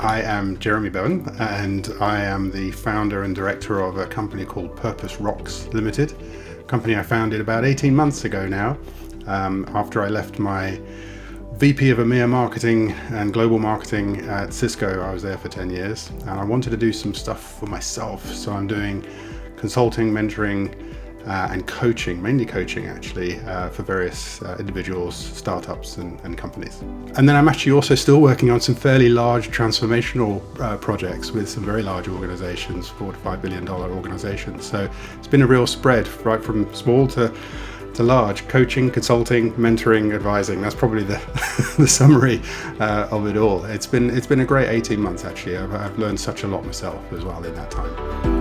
I am Jeremy Bevan, and I am the founder and director of a company called PurposeRocks Ltd, a company I founded about 18 months ago now, after I left my VP of EMEA marketing and global marketing at Cisco. I was there for 10 years, and I wanted to do some stuff for myself. So I'm doing consulting, mentoring, and coaching, mainly coaching actually, for various individuals, startups and companies. And then I'm actually also still working on some fairly large transformational projects with some very large organizations, $4 to $5 billion organizations. So it's been a real spread, right from small to large: coaching, consulting, mentoring, advising. That's probably the summary of it all. It's been a great 18 months actually. I've learned such a lot myself as well in that time.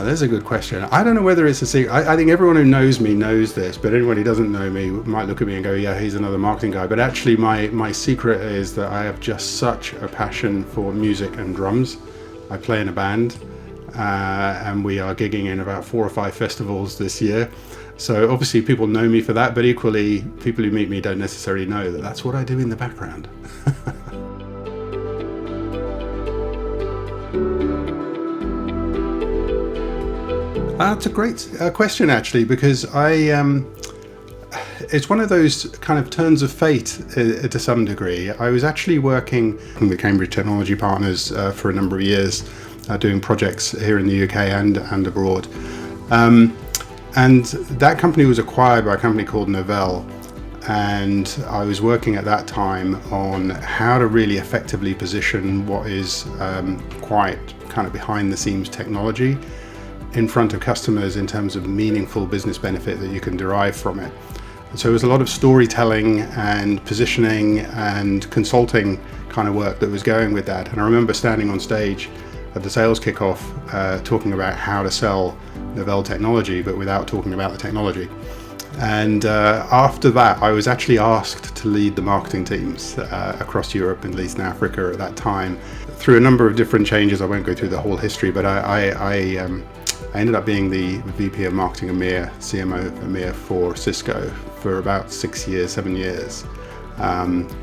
There's a good question. I don't know whether it's a secret. I think everyone who knows me knows this, but anyone who doesn't know me might look at me and go, yeah, he's another marketing guy. But actually my secret is that I have just such a passion for music and drums. I play in a band, and we are gigging in about 4 or 5 festivals this year. So obviously people know me for that, but equally people who meet me don't necessarily know that that's what I do in the background. It's a great question actually, because it's one of those kind of turns of fate to some degree. I was actually working with Cambridge Technology Partners for a number of years, doing projects here in the UK and abroad. And that company was acquired by a company called Novell. And I was working at that time on how to really effectively position what is quite kind of behind the scenes technology in front of customers in terms of meaningful business benefit that you can derive from it. And so it was a lot of storytelling and positioning and consulting kind of work that was going with that. And I remember standing on stage at the sales kickoff talking about how to sell Novell technology, but without talking about the technology. And after that, I was actually asked to lead the marketing teams across Europe, Middle East and Africa at that time, through a number of different changes. I won't go through the whole history, but I ended up being the VP of Marketing EMEA, CMO EMEA for Cisco for about 7 years,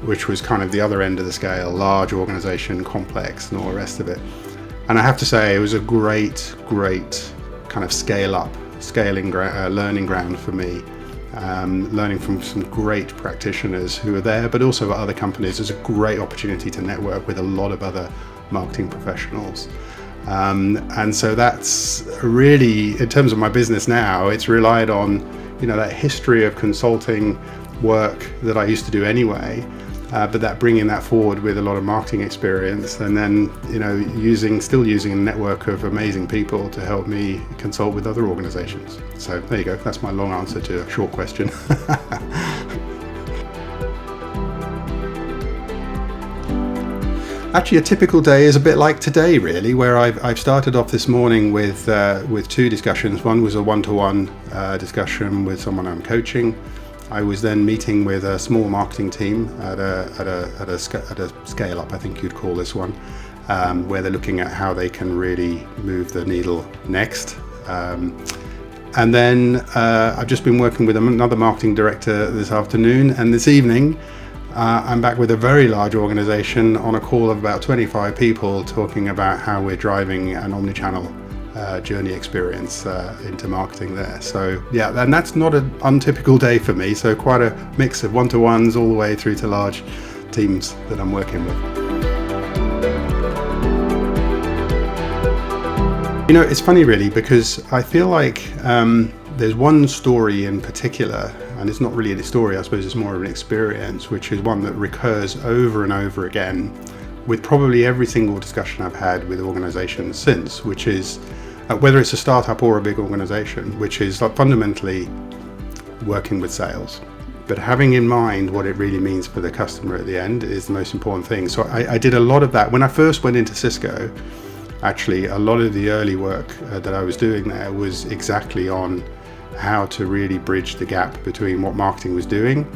which was kind of the other end of the scale, large organization, complex and all the rest of it. And I have to say it was a great kind of learning ground for me, learning from some great practitioners who were there, but also at other companies. There's a great opportunity to network with a lot of other marketing professionals. And so that's really, in terms of my business now, it's relied on, that history of consulting work that I used to do anyway, but that bringing that forward with a lot of marketing experience, and then, still using a network of amazing people to help me consult with other organizations. So there you go. That's my long answer to a short question. Actually, a typical day is a bit like today, really, where I've started off this morning with 2 discussions. One was a one-to-one discussion with someone I'm coaching. I was then meeting with a small marketing team at a scale-up, I think you'd call this one, where they're looking at how they can really move the needle next. And then I've just been working with another marketing director this afternoon, and this evening I'm back with a very large organization on a call of about 25 people talking about how we're driving an omnichannel journey experience into marketing there. So yeah, and that's not an untypical day for me. So quite a mix of one-to-ones all the way through to large teams that I'm working with. It's funny really, because I feel like there's one story in particular, and it's not really a story, I suppose it's more of an experience, which is one that recurs over and over again with probably every single discussion I've had with organizations since, which is whether it's a startup or a big organization, which is fundamentally working with sales. But having in mind what it really means for the customer at the end is the most important thing. So I did a lot of that. When I first went into Cisco, actually a lot of the early work that I was doing there was exactly on how to really bridge the gap between what marketing was doing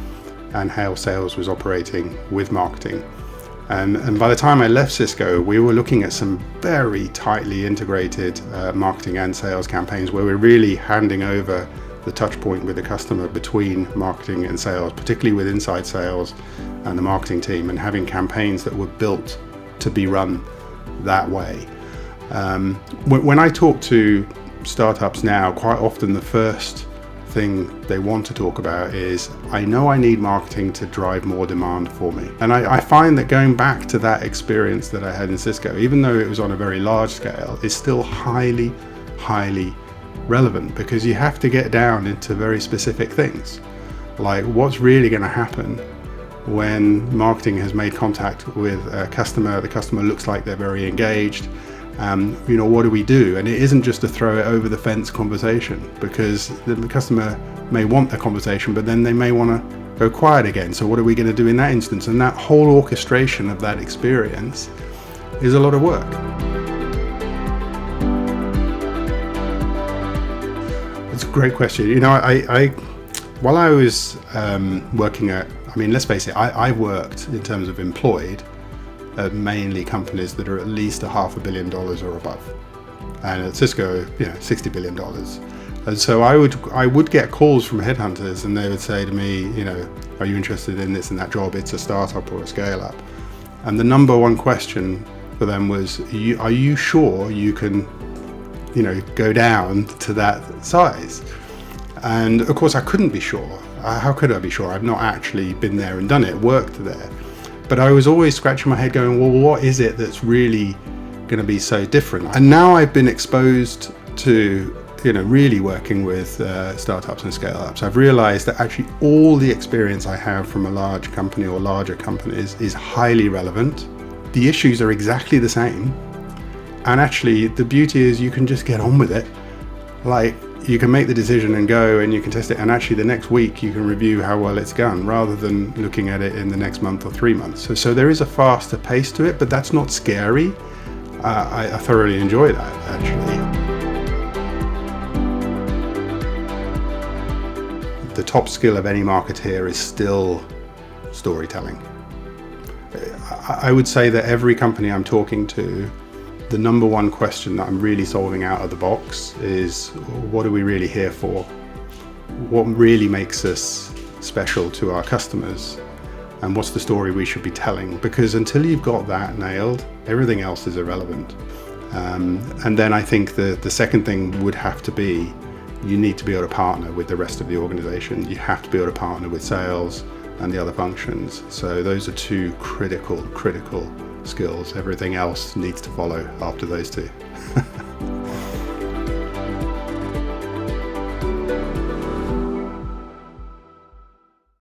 and how sales was operating with marketing. And by the time I left Cisco, we were looking at some very tightly integrated marketing and sales campaigns where we're really handing over the touch point with the customer between marketing and sales, particularly with inside sales and the marketing team, and having campaigns that were built to be run that way. When I talk to startups now, quite often the first thing they want to talk about is, I know I need marketing to drive more demand for me. And I find that going back to that experience that I had in Cisco, even though it was on a very large scale, is still highly, highly relevant, because you have to get down into very specific things, like what's really going to happen when marketing has made contact with a customer. The customer looks like they're very engaged. What do we do? And it isn't just a throw it over the fence conversation, because the customer may want the conversation, but then they may want to go quiet again. So what are we going to do in that instance? And that whole orchestration of that experience is a lot of work. It's a great question. While I was working at, let's face it, I worked in terms of employed at mainly companies that are at least $500 million or above, and at Cisco, $60 billion. And so I would get calls from headhunters, and they would say to me, are you interested in this and that job? It's a startup or a scale up. And the number one question for them was, are you sure you can, go down to that size? And of course I couldn't be sure. How could I be sure? I've not actually been there and done it, worked there. But I was always scratching my head going, well, what is it that's really going to be so different? And now I've been exposed to, really working with startups and scale-ups. I've realized that actually all the experience I have from a large company or larger companies is highly relevant. The issues are exactly the same. And actually the beauty is you can just get on with it. Like, you can make the decision and go, and you can test it, and actually the next week you can review how well it's gone, rather than looking at it in the next month or 3 months. So there is a faster pace to it, but that's not scary. I thoroughly enjoy that, actually. The top skill of any marketeer is still storytelling. I would say that every company I'm talking to, the number one question that I'm really solving out of the box is, what are we really here for? What really makes us special to our customers? And what's the story we should be telling? Because until you've got that nailed, everything else is irrelevant. And then I think the second thing would have to be, you need to be able to partner with the rest of the organization. You have to be able to partner with sales and the other functions. So those are two critical skills. Everything else needs to follow after those two.